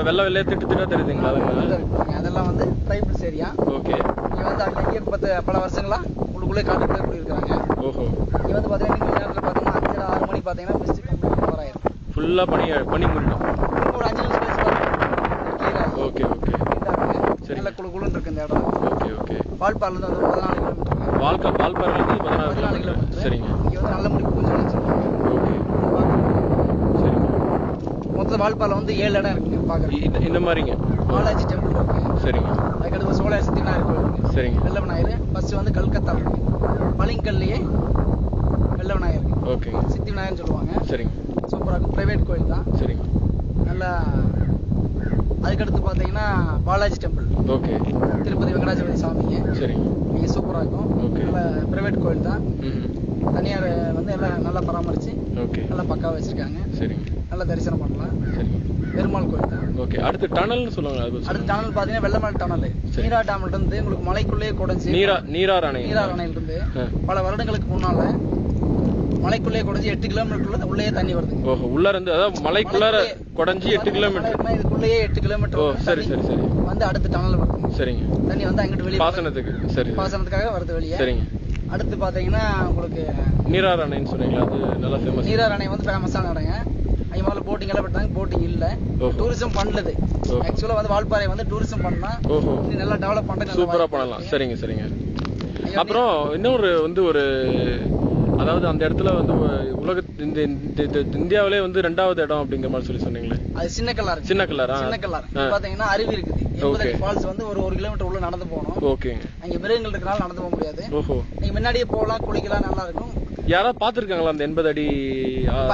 வெள்ளை வெள்ளையா திட்டா தெரியுதுங்களா? அதெல்லாம் வந்து ட்ரைபிள்ஸ் ஏரியா. ஓகே. இங்க வந்து அங்கே பல வருஷங்களா உள்ளுக்குள்ளே காட்டுக்குள்ளே குடியிருக்காங்க. ஓஹோ. இங்க வந்து பாத்தீங்கன்னா நீங்க நேரத்தில் பாத்தீங்கன்னா 5 6 மணி பாத்தீங்கன்னா மிஸ்ட் கம்ப்ளீட் கவர் ஆயிரும். ஃபுல்லா பண்ணி முடியும். ஒரு 5 நிமிஷம் கழிச்சு பாத்தீங்கன்னா. Okay okay. சரி. நல்ல குளுகுளுன்னு இருக்கு இந்த இடம். Okay okay. வால்பாறைல இருந்து வந்து 14 கிலோமீட்டர். வால்பாறைல இருந்து 14 கிலோமீட்டர். சரிங்க. இங்க வந்து நல்ல முடி பூஞ்சை வச்சிருக்காங்க. ஓகே. சரிங்க. மொத்தம் வால்பாறைல வந்து 7 இடம் இருக்குங்க பாக்குறதுக்கு. இந்த மாதிரிங்க. பாலாஜி டெம்பிள் இருக்கு. சரிங்க. அதுக்கடுத்து சோழர் சித்திநாயர் கோயில் இருக்கு. சரிங்க. வெள்ள விநாயகர் ஃபர்ஸ்ட் வந்து கல்கத்தா இருக்கு. பளிங்கல்லையே வெள்ள விநாயகர் இருக்கு. ஓகே. சித்தி விநாயகர்னு சொல்லுவாங்க. சரிங்க. சூப்பரா இருக்கும். பிரைவேட் கோயில் தான். சரிங்க. நல்லா. அதுக்கடுத்து பாத்தீங்கன்னா பாலாஜி டெம்பிள். ஓகே. திருப்பதி வெங்கடாஜலபதி சாமிங்க. சரிங்க. இங்க சூப்பரா இருக்கும். ஓகே. நல்ல பிரைவேட் கோயில் தான். தனியார் வந்து எல்லாம் நல்லா பராமரிச்சு ஓகே நல்லா பக்காவா வச்சிருக்காங்க. சரிங்க. நல்லா தரிசனம் பண்ணலாம். சரிங்க. பெருமாள் கோயில் தான். ஓகே. அடுத்து டனல்னு சொல்லுவாங்க. அடுத்து டனல் பாத்தீங்கன்னா வெள்ளமலை டனல். நீரா டேம்ல இருந்து உங்களுக்கு மலைக்குள்ளேயே குடஞ்சி நீரார் அணையில இருந்து பல வருடங்களுக்கு முன்னால மலைக்குள்ளே குடஞ்சி 8 கிலோமீட்டர் உள்ளே தண்ணி வருது. ஓஹோ. உள்ள இருந்து அதாவது மலைக்குள்ளார குடஞ்சி 8 கிலோமீட்டர். இதுக்குள்ளேயே 8 கிலோமீட்டர். ஓ சரி சரி சரி. வந்து அடுத்து டனல் வருது. சரிங்க. தண்ணி வந்து அங்கிட்டு வெளியே பாசனத்துக்கு. சரி. பாசனத்துக்காக வருது வெளியே. சரிங்க. அடுத்து பாத்தீங்கன்னா உங்களுக்கு நீரார் அணைன்னு சொன்னீங்களா? அது நல்லா ஃபேமஸ். நீரார் அணை வந்து ஃபேமஸான இடங்க. அங்க முதல்ல போட்டிங் எல்லாம் பண்றாங்க. போட்டிங் இல்ல. டூரிசம் பண்ணலது. ஆக்சுவலா வந்து வால்பாறை வந்து டூரிசம் பண்ணா நல்லா டெவலப் பண்றது சூப்பரா பண்ணலாம். சரிங்க சரிங்க. அப்புறம் இன்னொரு வந்து ஒரு அதாவது அந்த இடத்துல வந்து இந்தியாவிலே வந்து 2வது இடம் அப்படிங்கிற மாதிரி சொன்னீங்களே. அது சின்னக்கல்லாறு. சின்னக்கல்லாரா? சின்னக்கல்லாறு. பாத்தீங்கன்னா அருவி இருக்குது. 80 ஃபால்ஸ் வந்து ஒரு கிலோமீட்டர் உள்ள நடந்து போகணும். ஓகே. அங்க மிருகங்கள் இருக்கனால நடந்து போக முடியாது. ஓஹோ. நீங்க முன்னாடியே போகலாம், குளிக்கலாம், நல்லா இருக்கும். யாராவது பாத்துருக்காங்களா அந்த 80 அடி?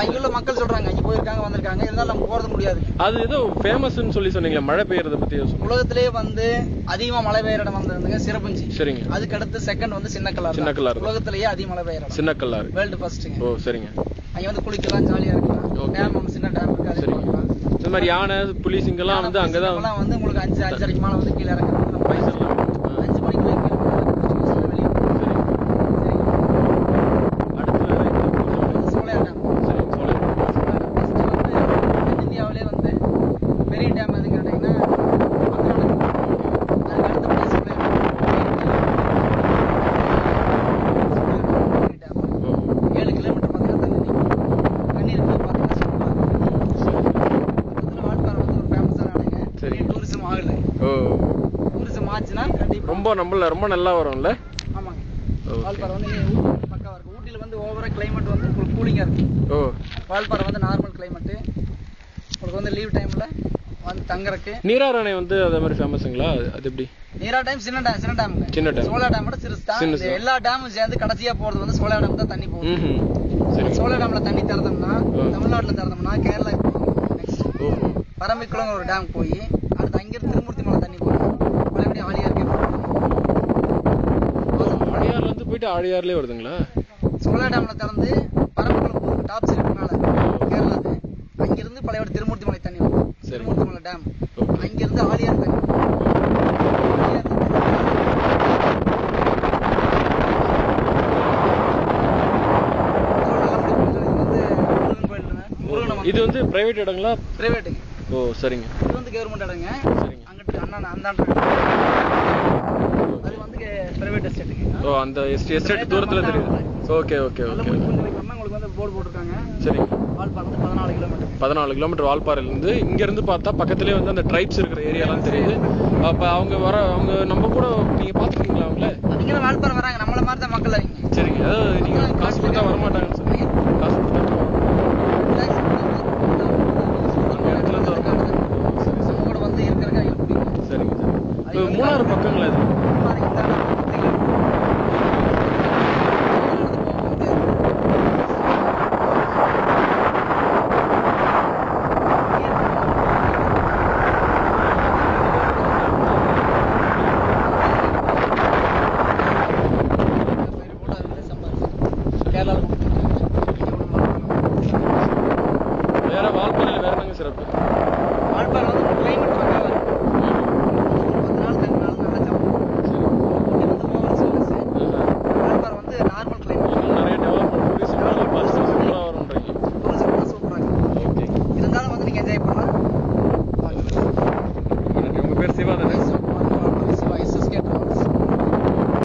இங்குள்ள மக்கள் சொல்றாங்க அங்க போயிருக்காங்க, வந்திருக்காங்க. இருந்தாலும் நம்ம போறது முடியாது. அது ஏதோ ஃபேமஸ்னு சொன்னீங்களா? மழை பெய்யறத பத்தி உலகத்திலேயே வந்து அதிகமா மழை பெய்யற இடம் வந்து சிறப்புஞ்சி. சரிங்க. அதுக்கு அடுத்து செகண்ட் வந்து சின்னக்கல்லாறு. சின்னக்கல்லாறு உலகத்திலேயே அதிக மழை பெய்யற இடம். சின்னக்கல்லாறு வேர்ல்ட் ஃபர்ஸ்ட்ங்க. ஓ சரிங்க. அங்க வந்து குளிக்கலாம், ஜாலியா இருக்கலாம். டேம் வந்து சின்ன டேம் இருக்கு. அது பார்க்கலாம். இந்த மாதிரி யானை, புலி, சிங்கம்லாம் வந்து அங்கதான் வந்து உங்களுக்கு 5:30க்கு மேல வந்து கீழ இறங்குறாங்க. 5 மணிக்கு ரொம்ப நல்லா வரும்ல. ஆமாங்க. வால்பாறை வந்து பக்காவா இருக்கு. ஊட்டில வந்து ஓவரா கிளைமேட் வந்து உங்களுக்கு கூலிங்கா இருக்கு. ஓ. வால்பாறை வந்து நார்மல் கிளைமேட். உங்களுக்கு வந்து லீவ் டைம்ல வந்து தங்கறதுக்கு. நீரார் அணை வந்து அதே மாதிரி ஃபேமஸ்ங்களா? அது எப்படி? நீரார் டேம் சின்ன டேம்ங்க. சின்ன டேம். சோழா டேமோட சிறுசு தான். எல்லா டேமும் சேர்ந்து கடைசியா போறது வந்து சோழா டேம் தான் தண்ணி போகுது. சரி. சோழா டேம்ல தண்ணி திறந்தோம்னா தமிழ்நாட்டுல திறந்தோம்னா கேரளாக்கு போகும். நெக்ஸ்ட் பரம்பிக்குளங்கிற ஒரு டேம் போய் அடுத்து அங்கிருந்து திருமூர்த்தி மலை தண்ணி போகும். மறுபடியும் ஆழியாருக்கு போயிட்டு ஆழியார்லயே வருதுங்களா? சோழா டேம்ல திறந்து பரம்பிக்குளம் போகுது. டாப் சைடு மேல கேரளா. அங்கிருந்து பழைய திருமூர்த்தி மலை தண்ணி வரும். திருமூர்த்தி மலை டேம். அங்கிருந்து ஆழியார் தண்ணி. இது வந்து பிரைவேட் இடங்களா? பிரைவேட்டுங்க. ஓ சரிங்க. இது வந்து கவர்மெண்ட் இடங்க. சரிங்க. அங்கிட்டு அந்தாண்ட அது வந்து பிரைவேட் எஸ்டேட்டுங்க. ஓ அந்த எஸ்டேட் தூரத்துல தெரியுது. Okay okay okay. உங்களுக்கு வந்து போர்டு போட்டுருக்காங்க. சரிங்க. வால்பாறை வந்து 14 கிலோமீட்டர். 14 கிலோமீட்டர் வால்பாறையில இருந்து இங்க இருந்து பார்த்தா பக்கத்துலயே வந்து அந்த ட்ரைப்ஸ் இருக்கிற ஏரியாலாம் தெரியுது. அப்ப அவங்க நம்ம கூட நீங்க பாத்துருக்கீங்களா அவங்கள? நீங்க வால்பாறை வராங்க நம்மள மாதிரி தான் மக்கள் அவங்க. சரிங்க. அதாவது நீங்க காசு கொடுத்தா வர மாட்டாங்கன்னு சொன்னீங்க. காசு கொடுத்தா மூணாறு பக்கங்களா இது?